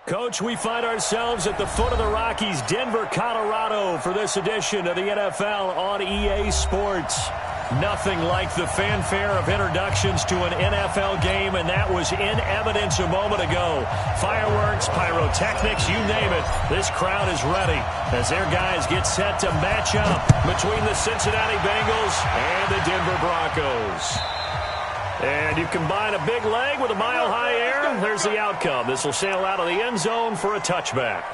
Coach, we find ourselves at the foot of the Rockies, Denver, Colorado, for this edition of the NFL on EA Sports. Nothing like the fanfare of introductions to an NFL game, and that was in evidence a moment ago. Fireworks, pyrotechnics, you name it. This crowd is ready as their guys get set to match up between the Cincinnati Bengals and the Denver Broncos. And you combine a big leg with a mile-high air, there's the outcome. This will sail out of the end zone for a touchback.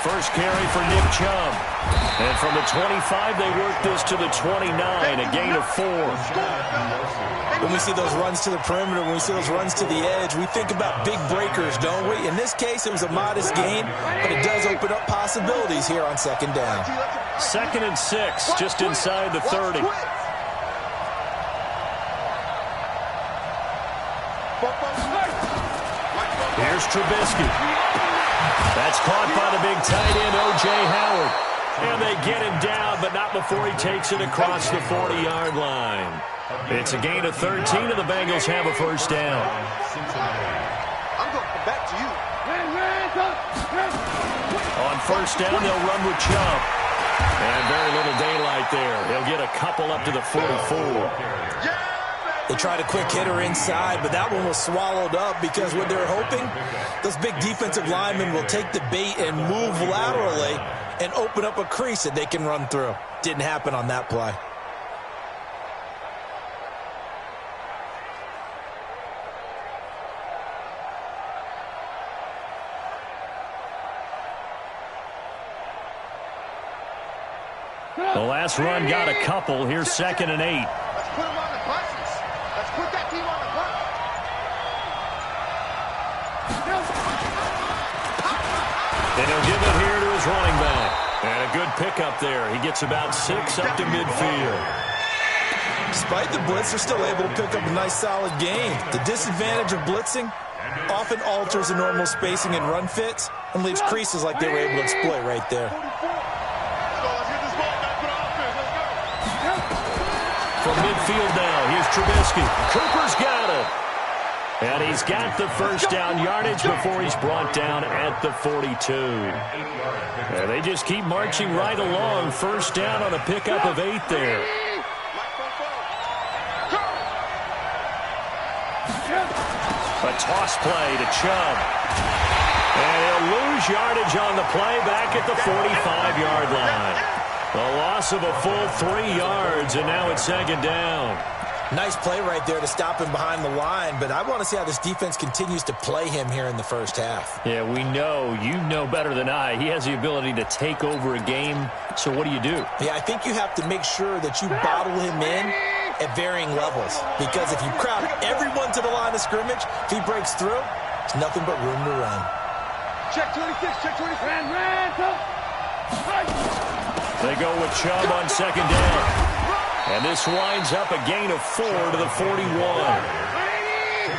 First carry for Nick Chubb. And from the 25, they work this to the 29, a gain of 4. When we see those runs to the perimeter, when we see those runs to the edge, we think about big breakers, don't we? In this case, it was a modest gain, but it does open up possibilities here on second down. 2nd and 6, just inside the 30. Here's Trubisky. That's caught by the big tight end, O.J. Howard. And they get him down, but not before he takes it across the 40-yard line. It's a gain of 13, and the Bengals have a first down. I'm going to come back to you. On first down, they'll run with Chubb. And very little daylight there. He'll get a couple up to the 44. They tried a quick hitter inside, but that one was swallowed up because what they're hoping, those big defensive linemen will take the bait and move laterally and open up a crease that they can run through. Didn't happen on that play. The last run got a couple. Here's 2nd and 8. Let's put them on the buses. Let's put that team on the bus. And he'll give it here to his running back. And a good pickup there. He gets about 6 up to midfield. Despite the blitz, they're still able to pick up a nice solid gain. The disadvantage of blitzing often alters the normal spacing and run fits and leaves creases like they were able to exploit right there. From midfield now, here's Trubisky. Cooper's got it. And he's got the first down yardage before he's brought down at the 42. And they just keep marching right along. First down on a pickup of 8 there. A toss play to Chubb. And he'll lose yardage on the play back at the 45-yard line. A loss of a full 3 yards, and now it's 2nd down. Nice play right there to stop him behind the line, but I want to see how this defense continues to play him here in the first half. Yeah, we know. You know better than I. He has the ability to take over a game, so what do you do? Yeah, I think you have to make sure that you bottle him in at varying levels, because if you crowd everyone to the line of scrimmage, if he breaks through, there's nothing but room to run. Check 26, check 26. They go with Chubb on 2nd down. And this winds up a gain of 4 to the 41.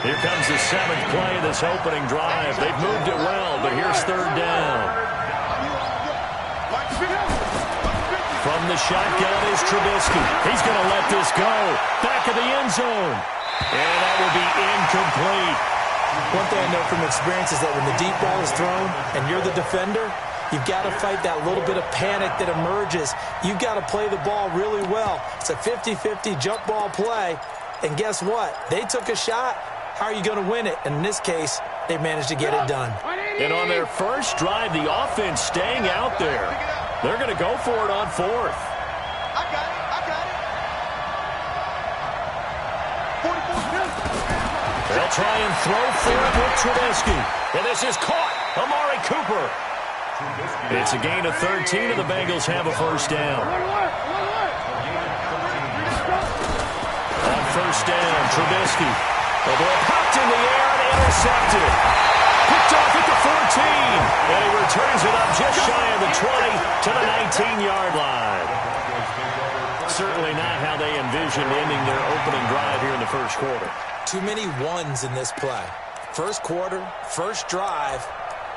Here comes the 7th play of this opening drive. They've moved it well, but here's 3rd down. From the shotgun is Trubisky. He's going to let this go. Back of the end zone. And that will be incomplete. One thing I know from experience is that when the deep ball is thrown and you're the defender, you've got to fight that little bit of panic that emerges. You've got to play the ball really well. It's a 50-50 jump ball play. And guess what? They took a shot. How are you going to win it? And in this case, they managed to get it done. And on their first drive, the offense staying out there. They're going to go for it on 4th. I got it. They'll try and throw for it with Trubisky. And this is caught. Amari Cooper. It's a gain of 13, and the Bengals have a first down. On first down, Trubisky. The ball popped in the air and intercepted. Picked off at the 14. And he returns it up just shy of the 20 to the 19-yard line. Certainly not how they envisioned ending their opening drive here in the first quarter. Too many ones in this play. First quarter, first drive,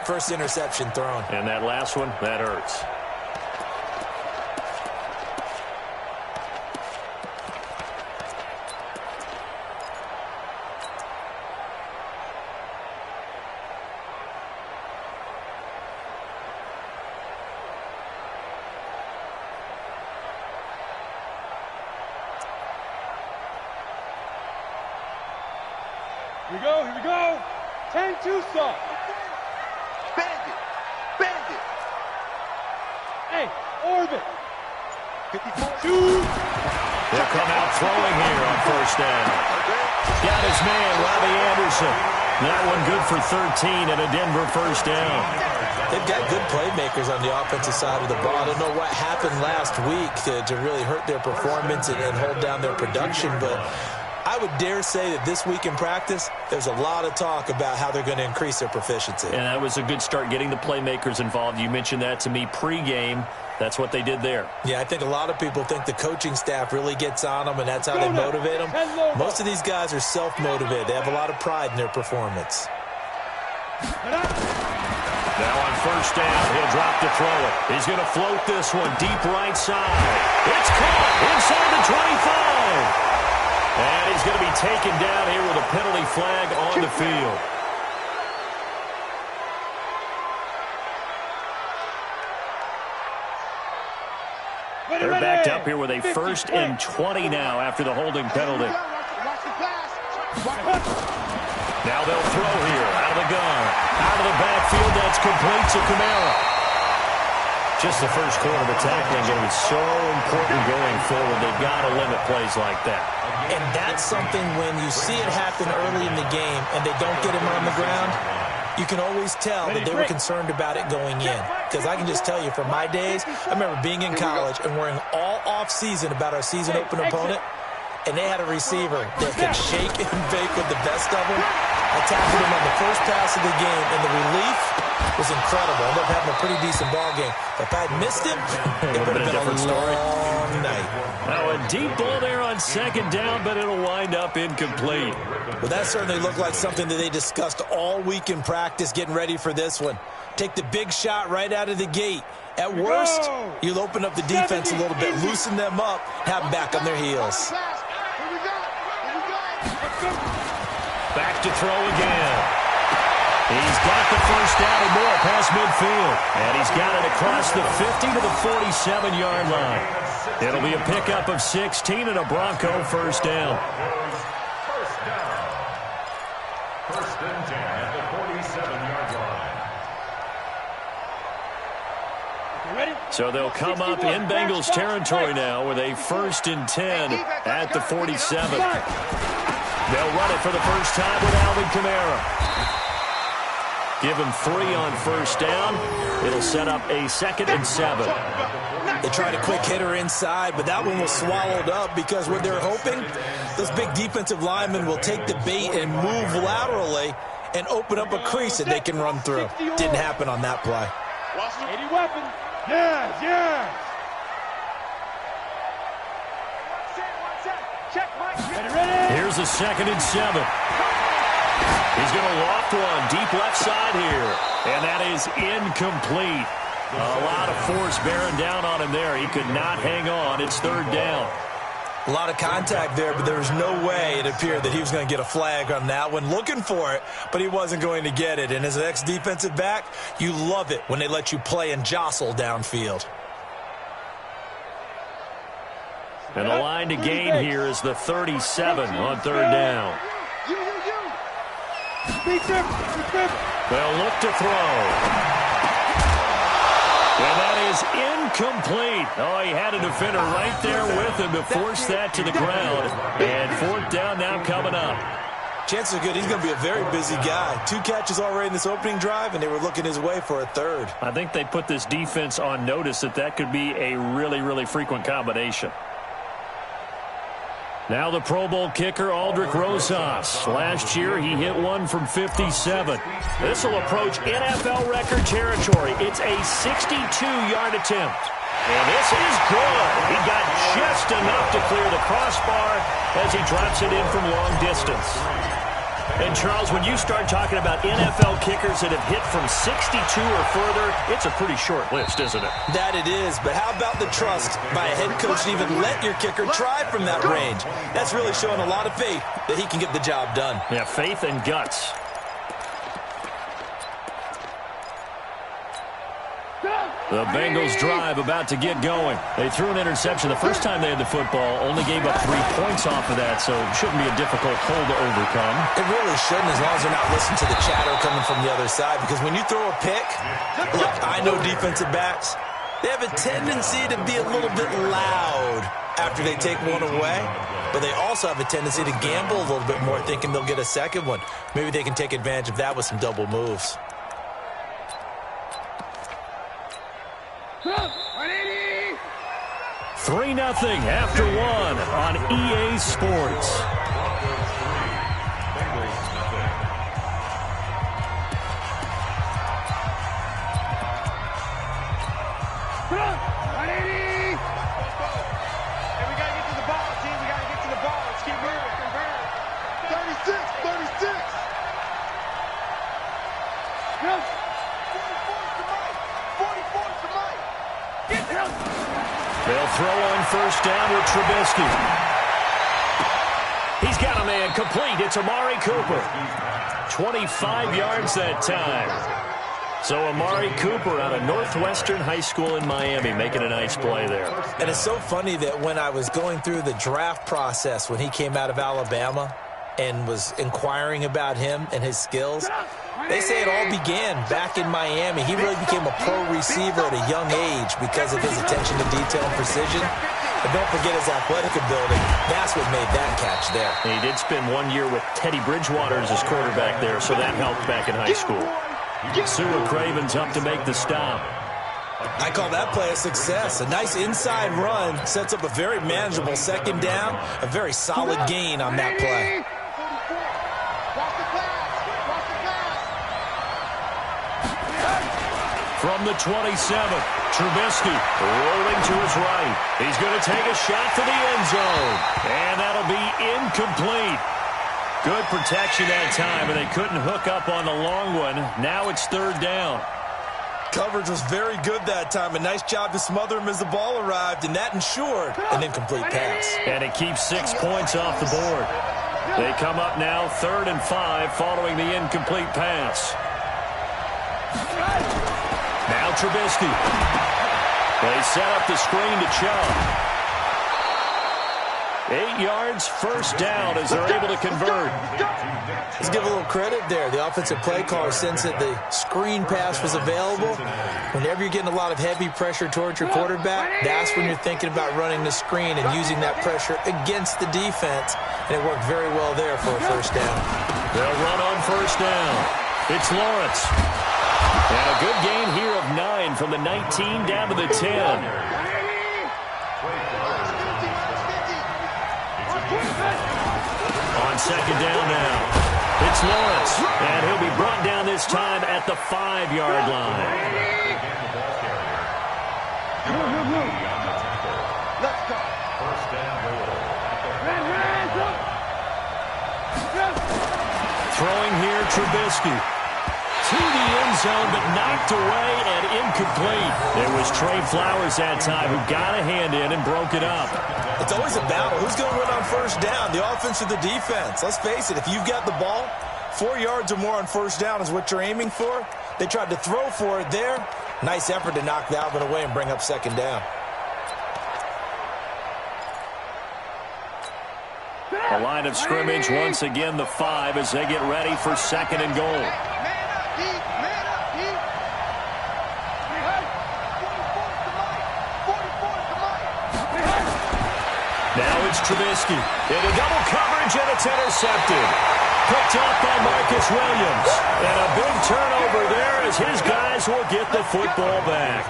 first interception thrown. And that last one, that hurts. Here we go. 10-2 stop. Bandit. Bandit. Hey, orbit. 54. 2. They'll come out throwing here on first down. Got his man, Robbie Anderson. That one good for 13 and a Denver first down. They've got good playmakers on the offensive side of the ball. I don't know what happened last week to really hurt their performance and hold down their production, but I would dare say that this week in practice, there's a lot of talk about how they're going to increase their proficiency. And that was a good start, getting the playmakers involved. You mentioned that to me pregame. That's what they did there. Yeah, I think a lot of people think the coaching staff really gets on them, and that's how they motivate them. Most of these guys are self-motivated. They have a lot of pride in their performance. Now on first down, he'll drop to throw it. He's going to float this one deep right side. It's caught inside the 25. And he's going to be taken down here with a penalty flag on the field. They're backed up here with a 1st and 20 now after the holding penalty. Now they'll throw here out of the gun. Out of the backfield, that's complete to Kamara. Just the first quarter of the tackling game is so important going forward. They've got to limit plays like that. And that's something when you see it happen early in the game and they don't get him on the ground, you can always tell that they were concerned about it going in. Because I can just tell you from my days, I remember being in college and worrying all off-season about our season open opponent, and they had a receiver that could shake and bake with the best of them. I tackled him on the first pass of the game, and the relief was incredible. I ended up having a pretty decent ball game. If I had missed him, it would have been a different story. Night. Now a deep ball there on second down, but it'll wind up incomplete. Well, that certainly looked like something that they discussed all week in practice, getting ready for this one. Take the big shot right out of the gate. At worst, you'll open up the defense a little bit, loosen them up, have them back on their heels. Back to throw again. He's got the first down and more past midfield. And he's got it across the 50 to the 47-yard line. It'll be a pickup of 16 and a Bronco first down. First and 10 at the 47-yard line. So they'll come up in Bengals territory now with a 1st and 10 at the 47. They'll run it for the first time with Alvin Kamara. Give him 3 on first down. It'll set up a 2nd and 7. They tried a quick hitter inside, but that one was swallowed up because what they're hoping, those big defensive linemen will take the bait and move laterally and open up a crease that they can run through. Didn't happen on that play. 80 weapon. Yes, yes. Here's a 2nd and 7. He's going to loft one deep left side here. And that is incomplete. A lot of force bearing down on him there. He could not hang on. It's 3rd down. A lot of contact there, but there was no way it appeared that he was going to get a flag on that one. Looking for it, but he wasn't going to get it. And as an ex-defensive back, you love it when they let you play and jostle downfield. And the line to gain here is the 37 on 3rd down. They'll look to throw. And that is incomplete. Oh, he had a defender right there with him to force that to the ground. And 4th down now coming up. Chances are good he's going to be a very busy guy. 2 catches already in this opening drive, and they were looking his way for a third. I think they put this defense on notice that could be a really, really frequent combination. Now the Pro Bowl kicker, Aldrick Rosas. Last year, he hit one from 57. This will approach NFL record territory. It's a 62-yard attempt. And this is good. He got just enough to clear the crossbar as he drops it in from long distance. And, Charles, when you start talking about NFL kickers that have hit from 62 or further, it's a pretty short list, isn't it? That it is, but how about the trust by a head coach to even let your kicker try from that range? That's really showing a lot of faith that he can get the job done. Yeah, faith and guts. The Bengals drive about to get going. They threw an interception the first time they had the football, only gave up 3 points off of that, so it shouldn't be a difficult hole to overcome. It really shouldn't, as long as they're not listening to the chatter coming from the other side, because when you throw a pick, look, I know defensive backs, they have a tendency to be a little bit loud after they take one away, but they also have a tendency to gamble a little bit more, thinking they'll get a second one. Maybe they can take advantage of that with some double moves. 3-0 after 1 on EA Sports. They'll throw on first down with Trubisky. He's got a man complete. It's Amari Cooper. 25 yards that time. So Amari Cooper out of Northwestern High School in Miami making a nice play there. And it's so funny that when I was going through the draft process when he came out of Alabama and was inquiring about him and his skills, they say it all began back in Miami. He really became a pro receiver at a young age because of his attention to detail and precision. But don't forget his athletic ability. That's what made that catch there. And he did spend 1 year with Teddy Bridgewater as his quarterback there, so that helped back in high school. Sua Craven's up to make the stop. I call that play a success. A nice inside run sets up a very manageable second down, a very solid gain on that play. From the 27, Trubisky rolling to his right. He's going to take a shot for the end zone. And that'll be incomplete. Good protection that time, and they couldn't hook up on the long one. Now it's 3rd down. Coverage was very good that time. A nice job to smother him as the ball arrived, and that ensured an incomplete pass. And it keeps 6 points off the board. They come up now 3rd and 5 following the incomplete pass. Now Trubisky. They set up the screen to Chubb. 8 yards, first down as they're able to convert. Let's give a little credit there. The offensive play caller sensed that the screen pass was available. Whenever you're getting a lot of heavy pressure towards your quarterback, that's when you're thinking about running the screen and using that pressure against the defense. And it worked very well there for a first down. They'll run on first down. It's Lawrence. And a good gain here of 9 from the 19 down to the 10. On second down now, it's Lawrence, and he'll be brought down this time at the 5-yard line. Let's go. Throwing here, Trubisky. To the end zone, but knocked away and incomplete. It was Trey Flowers that time who got a hand in and broke it up. It's always a battle. Who's going to win on first down, the offense or the defense? Let's face it, if you've got the ball, 4 yards or more on first down is what you're aiming for. They tried to throw for it there. Nice effort to knock that one away and bring up second down. The line of scrimmage, once again, the 5 as they get ready for second and goal. Now it's Trubisky. In a double coverage. coverage, and it's intercepted. Picked off by Marcus Williams. And a big turnover there as his guys will get the football back.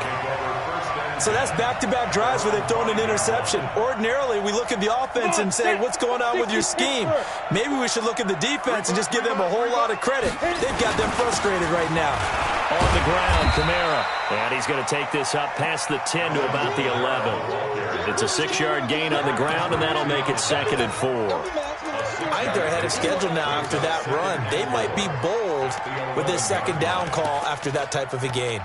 So that's back-to-back drives where they've thrown an interception. Ordinarily, we look at the offense and say, what's going on with your scheme? Maybe we should look at the defense and just give them a whole lot of credit. They've got them frustrated right now. On the ground, Kamara. And he's going to take this up past the 10 to about the 11. It's a 6-yard gain on the ground, and that'll make it 2nd and 4. I think they're ahead of schedule now after that run. They might be bold with this 2nd down call after that type of a gain.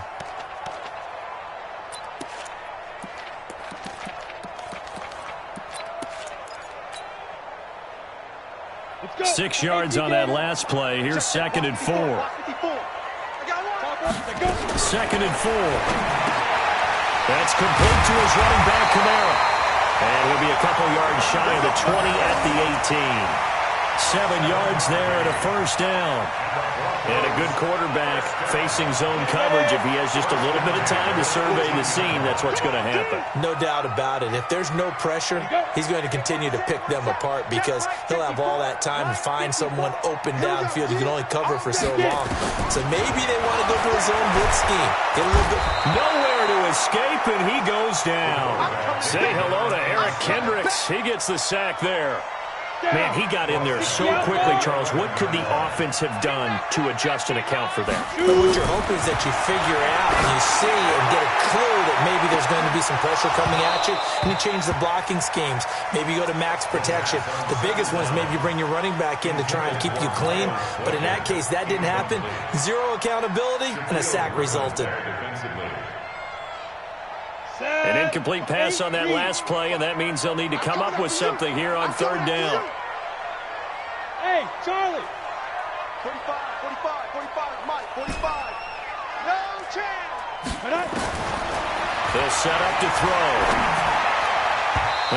6 yards on that last play. Here's 2nd and 4. 2nd and 4. That's complete to his running back, Kamara. And he'll be a couple yards shy of the 20 at the 18. 7 yards there and a 1st down. And a good quarterback facing zone coverage. If he has just a little bit of time to survey the scene, that's what's going to happen. No doubt about it. If there's no pressure, he's going to continue to pick them apart because he'll have all that time to find someone open downfield. You can only cover for so long. So maybe they want to go to a zone blitz scheme. Get a little bit. Nowhere to escape, and he goes down. Say hello to Eric Kendricks. He gets the sack there. Man, he got in there so quickly, Charles. What could the offense have done to adjust and account for that? But what you're hoping is that you figure out and you see and get a clue that maybe there's going to be some pressure coming at you, and you change the blocking schemes. Maybe you go to max protection. The biggest one is maybe you bring your running back in to try and keep you clean. But in that case, that didn't happen. Zero accountability, and a sack resulted. An incomplete pass on that last play, and that means they'll need to come up with something here on 3rd down. Hey, Charlie. 45, 45, Mike, 45. No chance. They'll set up to throw.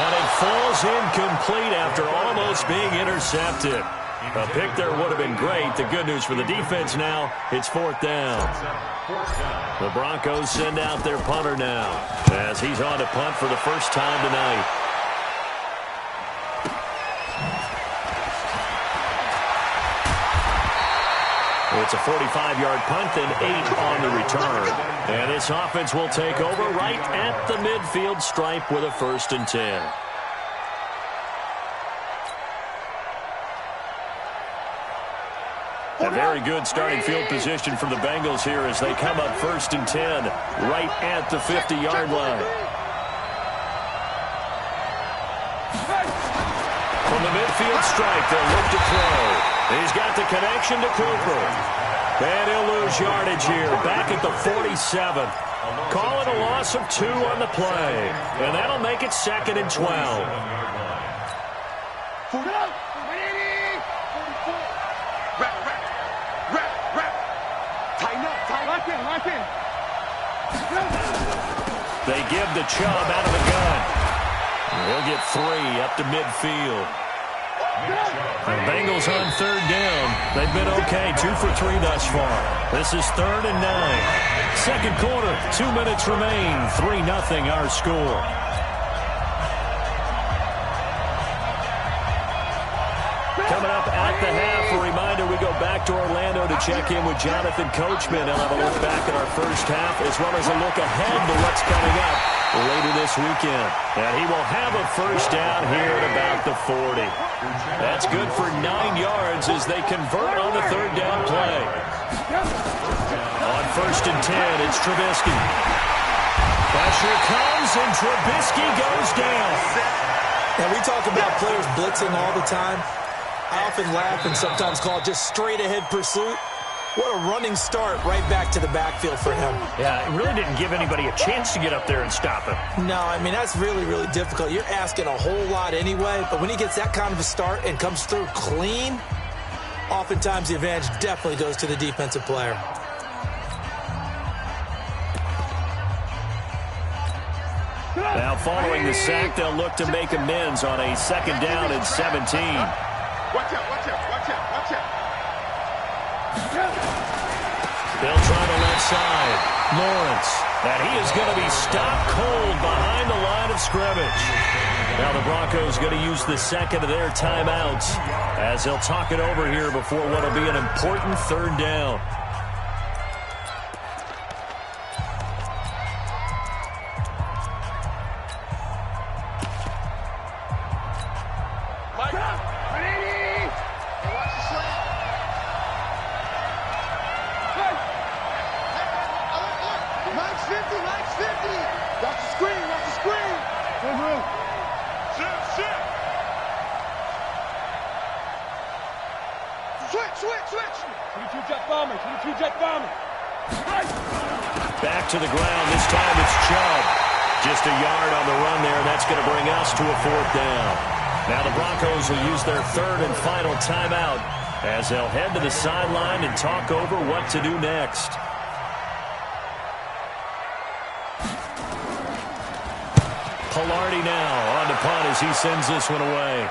And it falls incomplete after almost being intercepted. A pick there would have been great. The good news for the defense now, it's 4th down. The Broncos send out their punter now as he's on to punt for the first time tonight. It's a 45-yard punt and 8 on the return. And this offense will take over right at the midfield stripe with a 1st and 10. A very good starting field position for the Bengals here as they come up 1st and 10 right at the 50-yard line. From the midfield stripe, they'll look to throw. He's got the connection to Cooper. And he'll lose yardage here, back at the 47. Call it a loss of 2 on the play. And that'll make it 2nd and 12. They give the Chubb out of the gun. He'll get 3 up to midfield. The Bengals on 3rd down. They've been okay, 2 for 3 thus far. This is 3rd and 9. 2nd quarter, 2 minutes remain. 3-0 our score. Coming up at the half, a reminder, we go back to Orlando to check in with Jonathan Coachman. He'll have a look back at our first half as well as a look ahead to what's coming up later this weekend. And he will have a 1st down here at about the 40. That's good for 9 yards as they convert on the 3rd down play. On 1st and 10, it's Trubisky. Pressure comes and Trubisky goes down. Now, we talk about players blitzing all the time. I often laugh and sometimes call it just straight-ahead pursuit. What a running start right back to the backfield for him. Yeah, it really didn't give anybody a chance to get up there and stop him. No, I mean, that's really, really difficult. You're asking a whole lot anyway, but when he gets that kind of a start and comes through clean, oftentimes the advantage definitely goes to the defensive player. Now, following the sack, they'll look to make amends on a 2nd down and 17. Watch out, watch out, watch out, watch out. They'll try the left side. Lawrence. And he is going to be stopped cold behind the line of scrimmage. Now the Broncos going to use the second of their timeouts as they'll talk it over here before what will be an important third down. Back to the ground. This time it's Chubb. Just a yard on the run there. That's going to bring us to a fourth down. Now the Broncos will use their third and final timeout as they'll head to the sideline and talk over what to do next. Pilardi now on to punt as he sends this one away.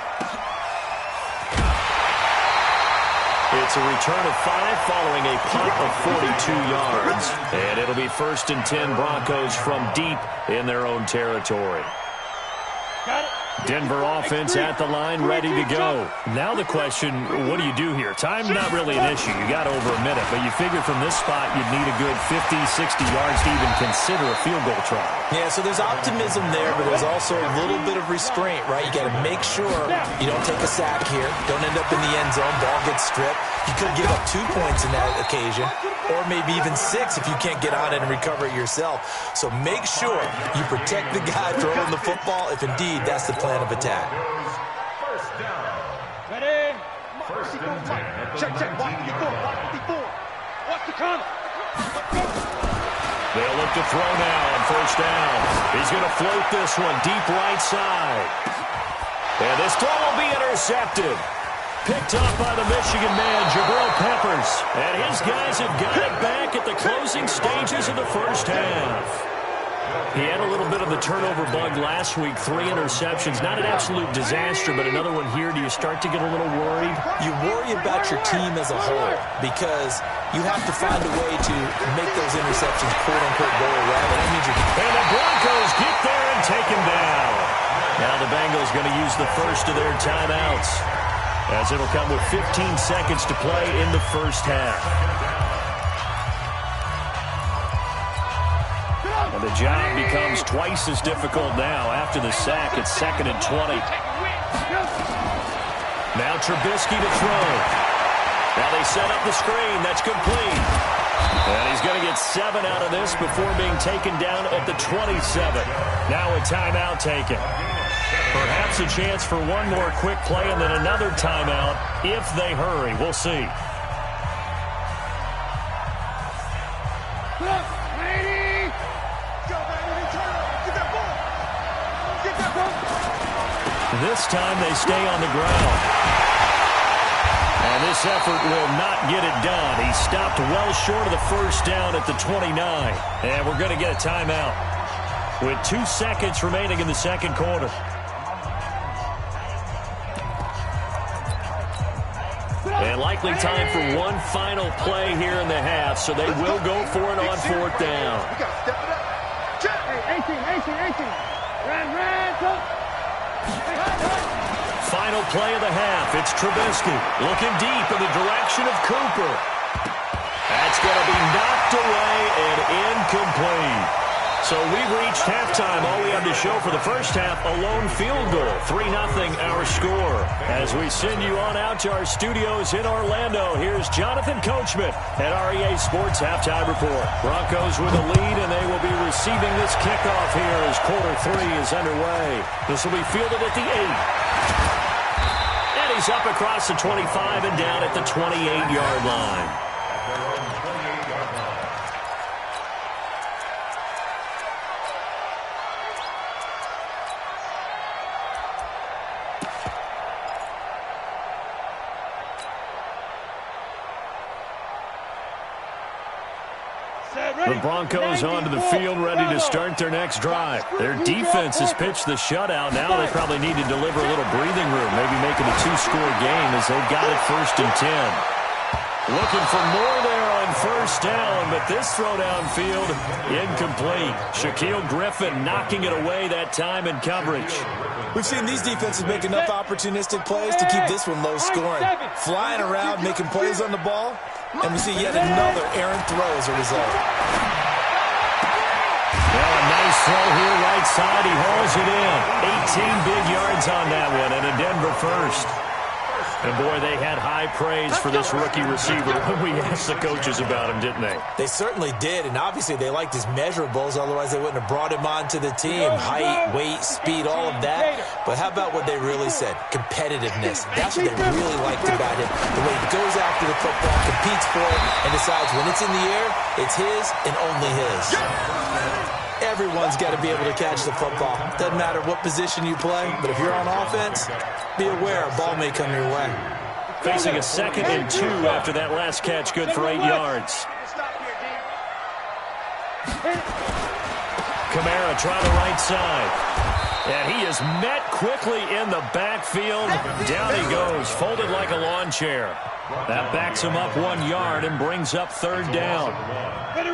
It's a return of 5 following a punt of 42 yards. And it'll be 1st and 10 Broncos from deep in their own territory. Got it. Denver offense at the line, ready to go. Now the question, what do you do here? Time's not really an issue. You got over a minute, but you figure from this spot you'd need a good 50, 60 yards to even consider a field goal try. Yeah, so there's optimism there, but there's also a little bit of restraint, right? You got to make sure you don't take a sack here. Don't end up in the end zone. Ball gets stripped. You could give up 2 points in that occasion, or maybe even 6 if you can't get on it and recover it yourself. So make sure you protect the guy throwing the football if indeed that's the plan of attack. First down. Ready? First and 10. Check, check. Watch before. Watch the corner. They'll look to throw now on first down. He's going to float this one deep right side. And this throw will be intercepted. Picked up by the Michigan man, Jabril Peppers. And his guys have got it back at the closing stages of the first half. He had a little bit of the turnover bug last week, 3 interceptions. Not an absolute disaster, but another one here. Do you start to get a little worried? You worry about your team as a whole because you have to find a way to make those interceptions, quote-unquote, go away. And that means and the Broncos get there and take him down. Now the Bengals going to use the first of their timeouts, as it'll come with 15 seconds to play in the first half. And the job becomes twice as difficult now. After the sack, it's 2nd and 20. Now Trubisky to throw. Now they set up the screen. That's complete. And he's going to get 7 out of this before being taken down at the 27. Now a timeout taken. Perhaps a chance for one more quick play and then another timeout if they hurry. We'll see. This time they stay on the ground. And this effort will not get it done. He stopped well short of the first down at the 29. And we're going to get a timeout with 2 seconds remaining in the second quarter. And likely time for one final play here in the half, so they will go for it on 4th down. We got to step it up. Check. Hey, 18. Ran, go. Final play of the half. It's Trubisky looking deep in the direction of Cooper. That's going to be knocked away and incomplete. So we've reached halftime. All we have to show for the first half, a lone field goal. 3-0 our score. As we send you on out to our studios in Orlando, here's Jonathan Coachman at REA Sports Halftime Report. Broncos with a lead, and they will be receiving this kickoff here as quarter 3 is underway. This will be fielded at the 8. And he's up across the 25 and down at the 28-yard line. The Broncos onto the field, ready to start their next drive. Their defense has pitched the shutout. Now they probably need to deliver a little breathing room, maybe make it a 2-score game as they've got it 1st and 10. Looking for more there on on first down, but this throw downfield incomplete. Shaquille Griffin knocking it away that time in coverage. We've seen these defenses make enough opportunistic plays to keep this one low scoring. Flying around, making plays on the ball, and we see yet another errant throw as a result. Well, a nice throw here right side. He hauls it in. 18 big yards on that one, and a Denver first. And, boy, they had high praise for this rookie receiver when we asked the coaches about him, didn't they? They certainly did, and obviously they liked his measurables. Otherwise, they wouldn't have brought him onto the team. Height, weight, speed, all of that. But how about what they really said? Competitiveness. That's what they really liked about him. The way he goes after the football, competes for it, and decides when it's in the air, it's his and only his. Everyone's got to be able to catch the football. Doesn't matter what position you play, but if you're on offense, be aware a ball may come your way. Facing a 2nd and 2 after that last catch, good for 8 yards. Kamara try the right side. And he is met quickly in the backfield. Down he goes, folded like a lawn chair. That backs him up 1 yard and brings up 3rd down. Ready.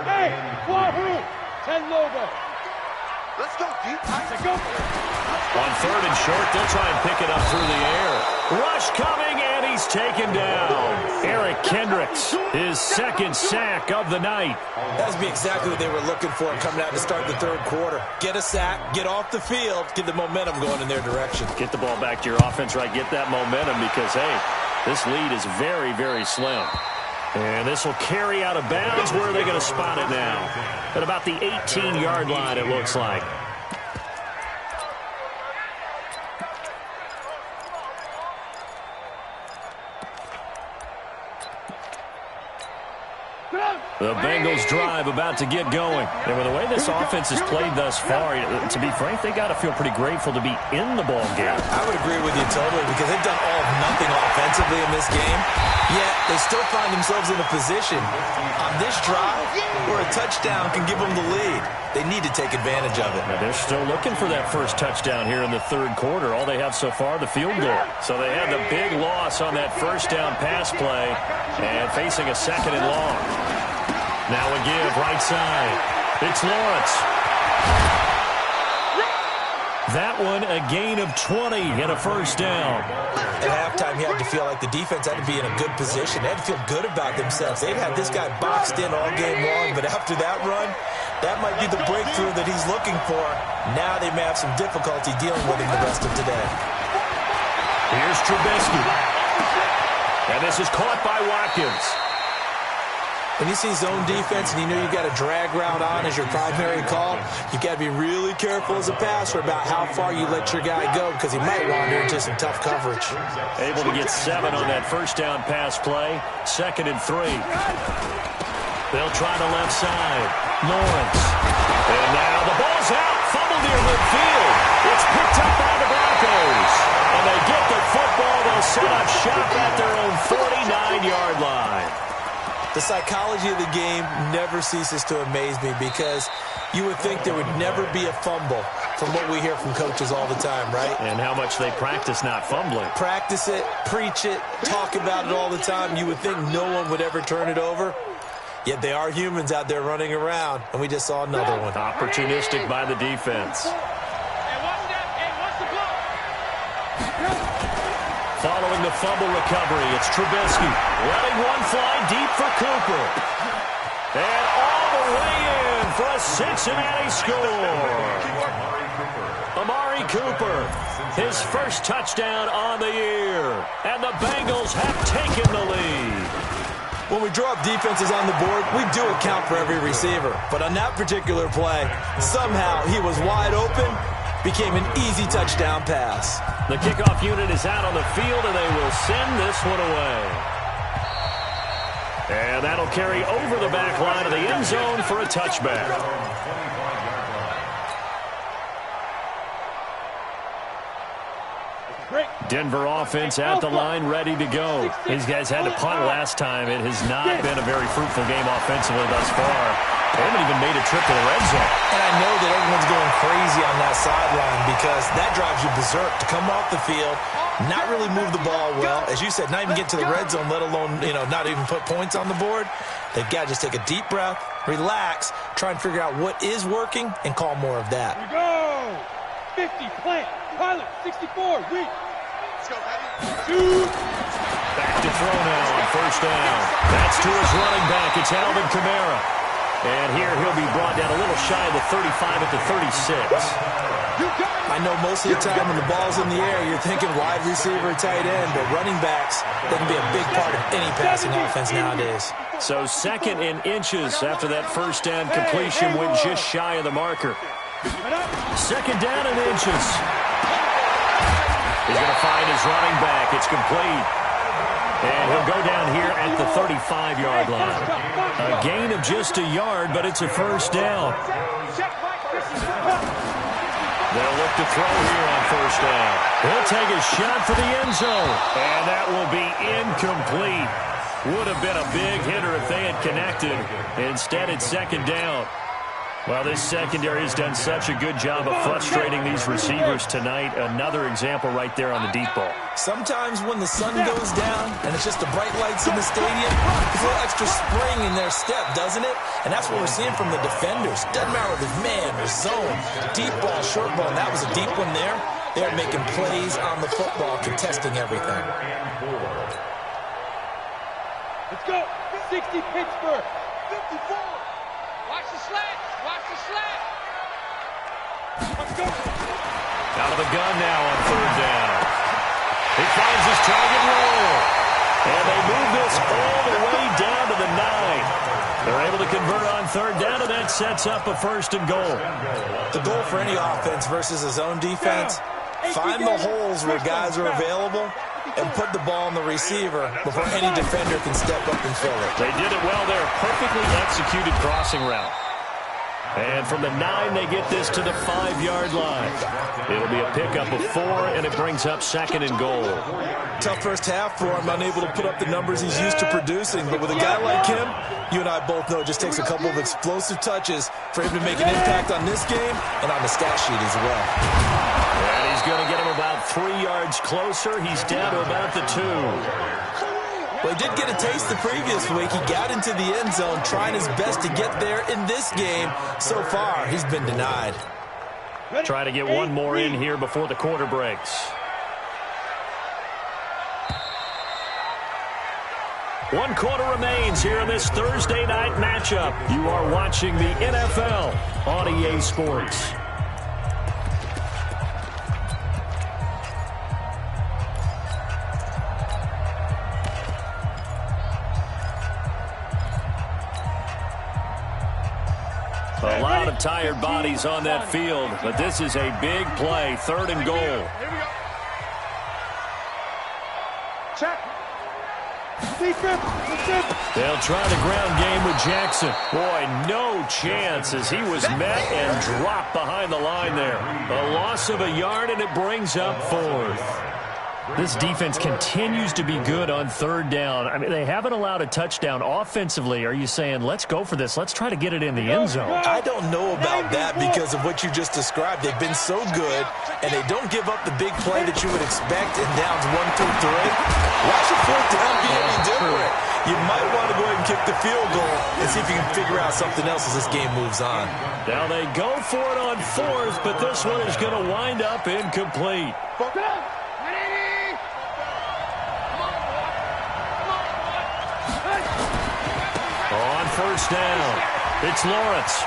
Hey, Wahoo. 10 logo. Let's go, deep. Let's go. On 3rd and short, they'll try and pick it up through the air. Rush coming, and he's taken down. Eric Kendricks, his 2nd sack of the night. That would be exactly what they were looking for coming out to start the 3rd quarter. Get a sack, get off the field, get the momentum going in their direction. Get the ball back to your offense, right? Get that momentum because, hey, this lead is very, very slim. And this will carry out of bounds. Where are they going to spot it now? At about the 18-yard line, it looks like. The Bengals drive about to get going. And with the way this offense has played thus far, to be frank, they got to feel pretty grateful to be in the ball game. I would agree with you totally because they've done all of nothing offensively in this game, yet they still find themselves in a position on this drive where a touchdown can give them the lead. They need to take advantage of it. Now they're still looking for that first touchdown here in the 3rd quarter. All they have so far, the field goal. So they had the big loss on that first down pass play and facing a 2nd and long. Now a give, right side. It's Lawrence. That one, a gain of 20 and a first down. At halftime, you had to feel like the defense had to be in a good position. They had to feel good about themselves. They'd had this guy boxed in all game long, but after that run, that might be the breakthrough that he's looking for. Now they may have some difficulty dealing with him the rest of today. Here's Trubisky. And this is caught by Watkins. When you see zone defense and you know you got a drag route on as your primary call, you got to be really careful as a passer about how far you let your guy go because he might wander into some tough coverage. Able to get 7 on that first down pass play. 2nd and 3. They'll try the left side. Lawrence. And now the ball's out. Fumble near midfield. It's picked up by the Broncos. And they get the football. They'll set up shop at their own 49-yard line. The psychology of the game never ceases to amaze me because you would think there would never be a fumble from what we hear from coaches all the time, right? And how much they practice not fumbling. Practice it, preach it, talk about it all the time. You would think no one would ever turn it over. Yet they are humans out there running around, and we just saw another one. Opportunistic by the defense. Following the fumble recovery, it's Trubisky. Letting one fly deep for Cooper. And all the way in for a Cincinnati score. Amari Cooper, his first touchdown on the year. And the Bengals have taken the lead. When we draw up defenses on the board, we do account for every receiver. But on that particular play, somehow he was wide open, became an easy touchdown pass. The kickoff unit is out on the field, and they will send this one away. And that'll carry over the back line of the end zone for a touchback. Denver offense at the line, ready to go. These guys had to punt last time. It has not been a very fruitful game offensively thus far. They haven't even made a trip to the red zone. And I know that everyone's going crazy on that sideline because that drives you berserk to come off the field, not really move the ball well. As you said, not even get to the red zone, let alone, not even put points on the board. They've got to just take a deep breath, relax, try and figure out what is working, and call more of that. Here we go. 50, plant, pilot, 64, weak. Let's go, baby. Shoot. Back to throw now on first down. That's to his running back. It's Alvin Kamara. And here he'll be brought down a little shy of the 35 at the 36. I know most of the time when the ball's in the air, you're thinking wide receiver, tight end, but running backs, they can be a big part of any passing offense nowadays. So second in inches after that first down completion went just shy of the marker. Second down in inches. He's going to find his running back. It's complete. And he'll go down here at the 35-yard line. A gain of just a yard, but it's a first down. They'll look to throw here on first down. He'll take a shot for the end zone. And that will be incomplete. Would have been a big hitter if they had connected. Instead, it's second down. Well, this secondary has done such a good job of frustrating these receivers tonight. Another example right there on the deep ball. Sometimes when the sun goes down and it's just the bright lights in the stadium, there's a little extra spring in their step, doesn't it? And that's what we're seeing from the defenders. Doesn't matter if it's man or zone, deep ball, short ball. And that was a deep one there. They're making plays on the football, contesting everything. Let's go. 60 Pittsburgh. 54. Watch the slats. Watch the slats. Let's go. Out of the gun now on third down. He finds his target roll. And they move this all the way down to the 9. They're able to convert on third down, and that sets up a first and goal. The goal for any offense versus a zone defense, find the holes where guys are available and put the ball on the receiver before any defender can step up and fill it. They did it well there. Perfectly executed crossing route. And from the 9, they get this to the 5-yard line. It'll be a pickup of 4, and it brings up second and goal. Tough first half for him, unable to put up the numbers he's used to producing. But with a guy like him, you and I both know it just takes a couple of explosive touches for him to make an impact on this game and on the stat sheet as well. And he's going to get him about 3 yards closer. He's down to about the 2. Well, he did get a taste the previous week. He got into the end zone, trying his best to get there in this game. So far, he's been denied. Try to get one more in here before the quarter breaks. One quarter remains here in this Thursday night matchup. You are watching the NFL on EA Sports. A lot of tired bodies on that field, but this is a big play, third and goal. Here we go. Check. They'll try the ground game with Jackson. Boy, no chance as he was met and dropped behind the line there. A loss of a yard, and it brings up fourth. This defense continues to be good on third down. I mean, they haven't allowed a touchdown offensively. Are you saying, let's go for this? Let's try to get it in the end zone. I don't know about that because of what you just described. They've been so good, and they don't give up the big play that you would expect in downs 1 through 3. Watch the fourth down be any different. You might want to go ahead and kick the field goal and see if you can figure out something else as this game moves on. Now they go for it on fourth, but this one is going to wind up incomplete. On first down, it's Lawrence.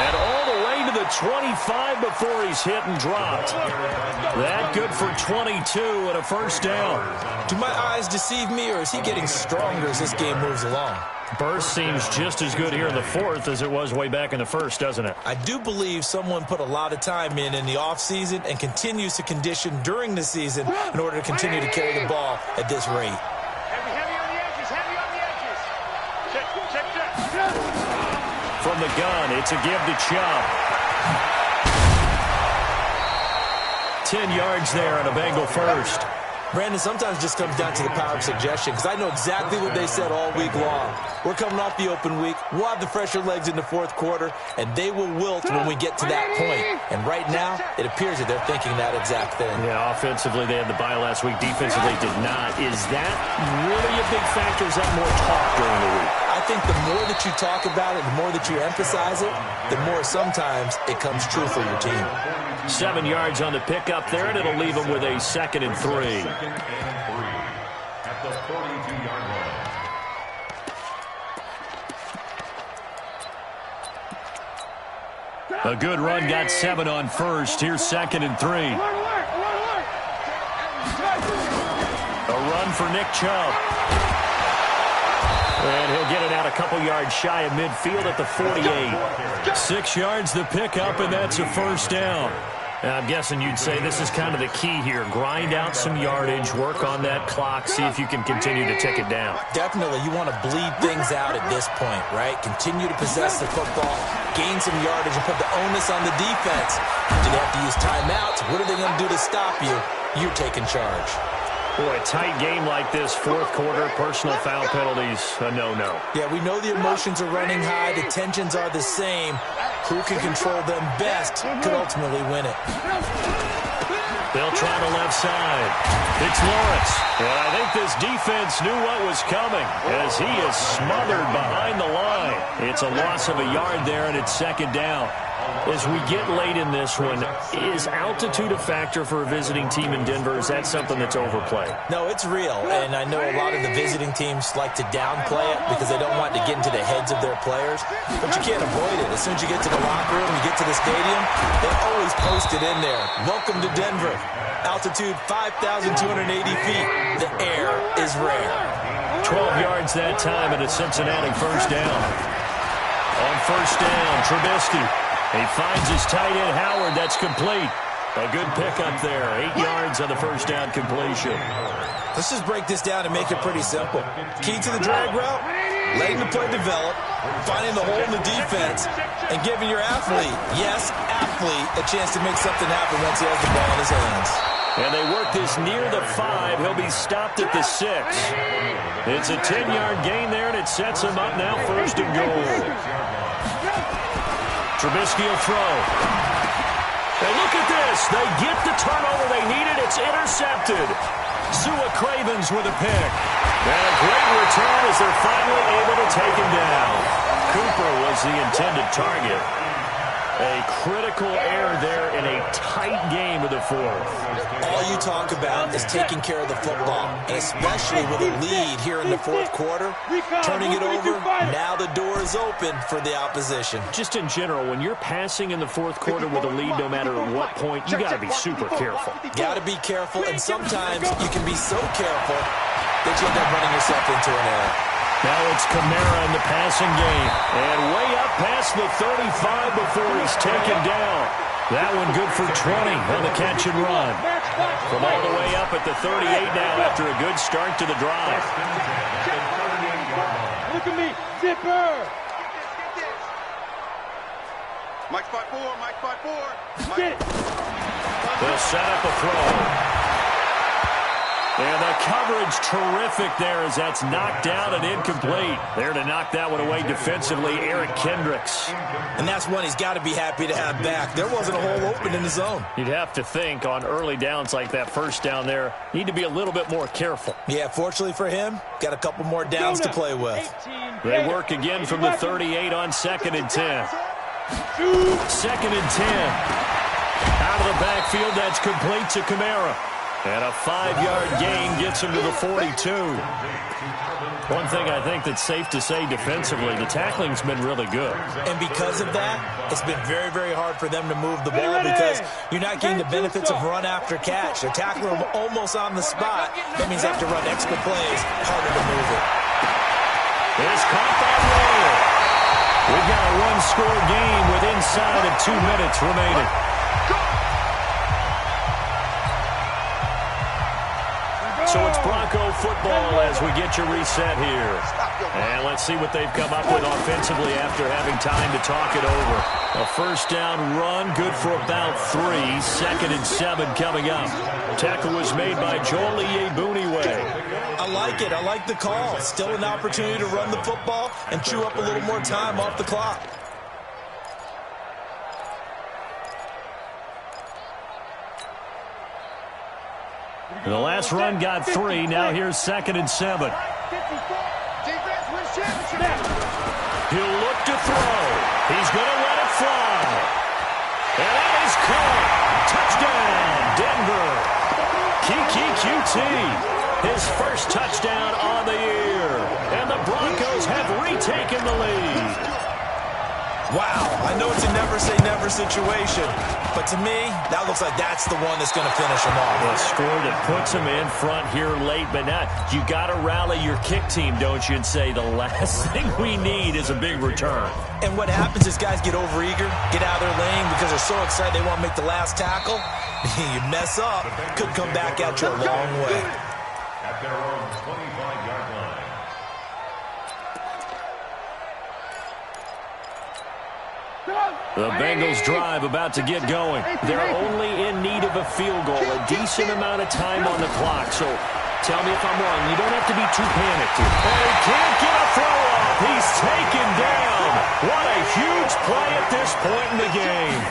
And all the way to the 25 before he's hit and dropped. That good for 22 and a first down. Do my eyes deceive me, or is he getting stronger as this game moves along? Burst seems just as good here in the fourth as it was way back in the first, doesn't it? I do believe someone put a lot of time in the offseason and continues to condition during the season in order to continue to carry the ball at this rate. Heavy on the edges, heavy on the edges. Check. From the gun, it's a give to Chubb. 10 yards there and a Bengal first. Brandon, sometimes it just comes down to the power of suggestion, because I know exactly what they said all week long. We're coming off the open week. We'll have the fresher legs in the fourth quarter, and they will wilt when we get to that point. And right now, it appears that they're thinking that exact thing. Yeah, offensively, they had the bye last week. Defensively, did not. Is that really a big factor? Is that more talk during the week? I think the more that you talk about it, the more that you emphasize it, the more sometimes it comes true for your team. 7 yards on the pickup there, and it'll leave them with a 2nd and 3. At the 42-yard line. A good run, got 7 on first. Here's 2nd and 3. A run for Nick Chubb. And he'll get it out a couple yards shy of midfield at the 48. 6 yards the pickup, and that's a first down. Now, I'm guessing you'd say this is kind of the key here. Grind out some yardage, work on that clock, see if you can continue to tick it down. Definitely, you want to bleed things out at this point, right? Continue to possess the football, gain some yardage, and put the onus on the defense. Do they have to use timeouts? What are they going to do to stop you? You're taking charge. Boy, a tight game like this, fourth quarter, personal foul penalties, a no-no. Yeah, we know the emotions are running high, the tensions are the same. Who can control them best could ultimately win it. They'll try the left side. It's Lawrence. And I think this defense knew what was coming as he is smothered behind the line. It's a loss of a yard there, and it's 2nd down. As we get late in this one, is altitude a factor for a visiting team in Denver? Is that something that's overplayed? No, it's real, and I know a lot of the visiting teams like to downplay it because they don't want to get into the heads of their players, but you can't avoid it. As soon as you get to the locker room, you get to the stadium, they always post it in there. Welcome to Denver. Altitude 5,280 feet. The air is rare. 12 yards that time, and a Cincinnati first down. On first down, Trubisky. He finds his tight end, Howard. That's complete. A good pickup there. 8 yards on the first down completion. Let's just break this down and make it pretty simple. Key to the drag route, letting the play develop, finding the hole in the defense, and giving your athlete, yes, athlete, a chance to make something happen once he has the ball in his hands. And they work this near the 5. He'll be stopped at the 6. It's a 10-yard gain there, and it sets him up now 1st and goal. Trubisky will throw. And look at this. They get the turnover they needed. It's intercepted. Sua Cravens with a pick. And a great return as they're finally able to take him down. Cooper was the intended target. A critical error there in a tight game of the fourth. All you talk about is taking care of the football, and especially with a lead here in the fourth quarter, turning it over, now the door is open for the opposition. Just in general, when you're passing in the fourth quarter with a lead, no matter what point, you got to be super careful. Got to be careful, and sometimes you can be so careful that you end up running yourself into an error. Now it's Kamara in the passing game. And way up past the 35 before he's taken down. That one good for 20 on the catch and run. From all the way up at the 38 now after a good start to the drive. Look at me, zipper. Mike spot 4, Mike spot 4. Get it. They'll set up a throw. And the coverage terrific there as that's knocked down and incomplete. There to knock that one away defensively, Eric Kendricks. And that's one he's got to be happy to have back. There wasn't a hole open in the zone. You'd have to think on early downs like that first down there, need to be a little bit more careful. Yeah, fortunately for him, got a couple more downs to play with. They work again from the 38 on 2nd and 10. 2nd and 10. Out of the backfield, that's complete to Kamara. And a 5-yard gain gets him to the 42. One thing I think that's safe to say defensively, the tackling's been really good. And because of that, it's been very, very hard for them to move the ball because you're not getting the benefits of run after catch. They're tackling them almost on the spot. That means they have to run extra plays, harder to move it. It's caught by Roll. We've got a one-score game with inside of 2 minutes remaining. So it's Bronco football as we get you reset here. And let's see what they've come up with offensively after having time to talk it over. A first down run, good for about 3. 2nd and 7 coming up. Tackle was made by Joel Iyiegbuniwe. I like it. I like the call. Still an opportunity to run the football and chew up a little more time off the clock. The last run got 3. Now here's 2nd and 7. He'll look to throw. He's going to let it fly. And that is caught. Touchdown, Denver. Kiki QT. His first touchdown on the year. And the Broncos have retaken the lead. Wow, I know it's a never-say-never situation, but to me, that looks like that's the one that's going to finish him off. A score that puts him in front here late, but now you got to rally your kick team, don't you, and say the last thing we need is a big return. And what happens is guys get overeager, get out of their lane because they're so excited they want to make the last tackle. You mess up, could come back at you a long way. At their own 25-yard line. The Bengals drive about to get going. They're only in need of a field goal, a decent amount of time on the clock. So tell me if I'm wrong. You don't have to be too panicked here. And he can't get a throw off. He's taken down. What a huge play at this point in the game.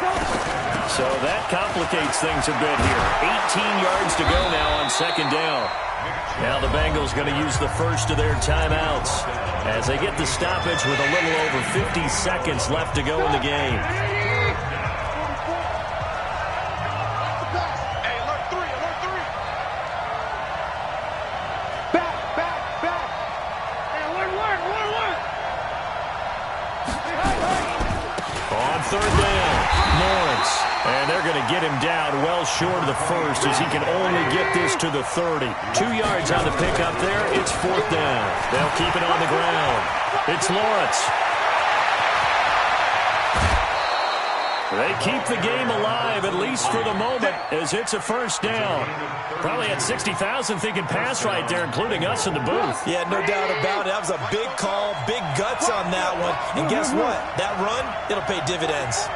So that complicates things a bit here. 18 yards to go now on 2nd down. Now the Bengals going to use the first of their timeouts as they get the stoppage with a little over 50 seconds left to go in the game. Hey, alert 3, alert 3. Back. Hey, alert. On 3rd down, Lawrence. And they're going to get him down well short of the first as he can only get this to the 30. 2 yards on the pickup there. It's 4th down. They'll keep it on the ground. It's Lawrence. They keep the game alive, at least for the moment, as it's a first down. Probably had 60,000 thinking pass right there, including us in the booth. Yeah, no doubt about it. That was a big call, big guts on that one. And guess what? That run, it'll pay dividends.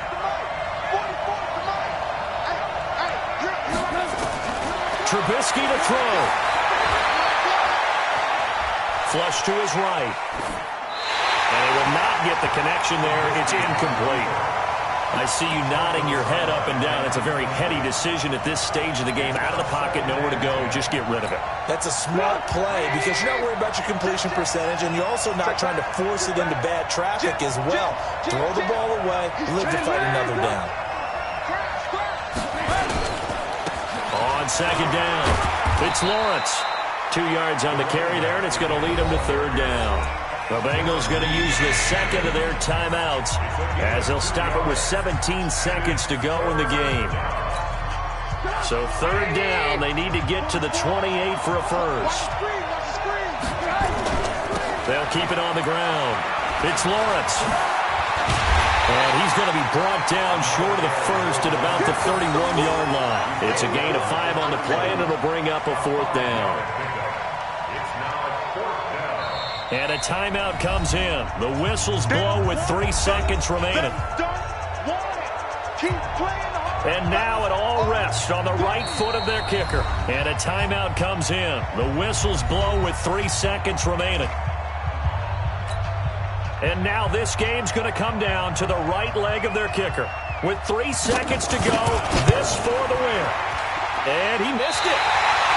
Trubisky to throw. Flush to his right. And he will not get the connection there. It's incomplete. I see you nodding your head up and down. It's a very heady decision at this stage of the game. Out of the pocket, nowhere to go. Just get rid of it. That's a smart play because you're not worried about your completion percentage, and you're also not trying to force it into bad traffic as well. Throw the ball away, live to fight another down. On 2nd down, it's Lawrence. 2 yards on the carry there, and it's going to lead him to 3rd down. The Bengals going to use the second of their timeouts as they'll stop it with 17 seconds to go in the game. So 3rd down, they need to get to the 28 for a first. They'll keep it on the ground. It's Lawrence. And he's going to be brought down short of the first at about the 31-yard line. It's a gain of 5 on the play, and it'll bring up a 4th down. And a timeout comes in. The whistles blow with 3 seconds remaining. And now it all rests on the right foot of their kicker. And a timeout comes in. The whistles blow with 3 seconds remaining. And now this game's going to come down to the right leg of their kicker. With 3 seconds to go, this for the win. And he missed it.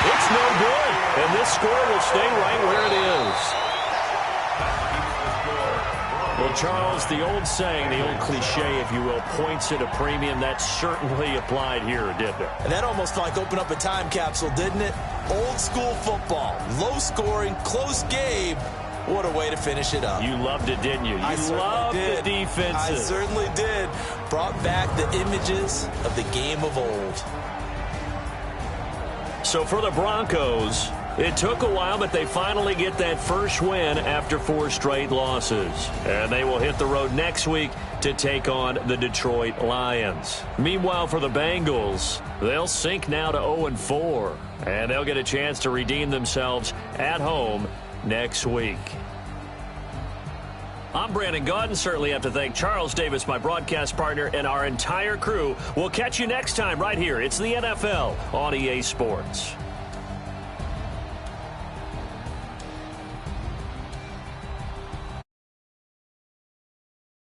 It's no good. And this score will stay right where it is. Well, Charles, the old saying, the old cliche, if you will, points at a premium. That certainly applied here, didn't it? And that almost like opened up a time capsule, didn't it? Old school football, low scoring, close game. What a way to finish it up. You loved it, didn't you? You loved the defenses. I certainly did. Brought back the images of the game of old. So for the Broncos, it took a while, but they finally get that first win after 4 straight losses. And they will hit the road next week to take on the Detroit Lions. Meanwhile, for the Bengals, they'll sink now to 0-4. And they'll get a chance to redeem themselves at home next week. I'm Brandon Gaudin. Certainly have to thank Charles Davis, my broadcast partner, and our entire crew. We'll catch you next time right here. It's the NFL on EA Sports.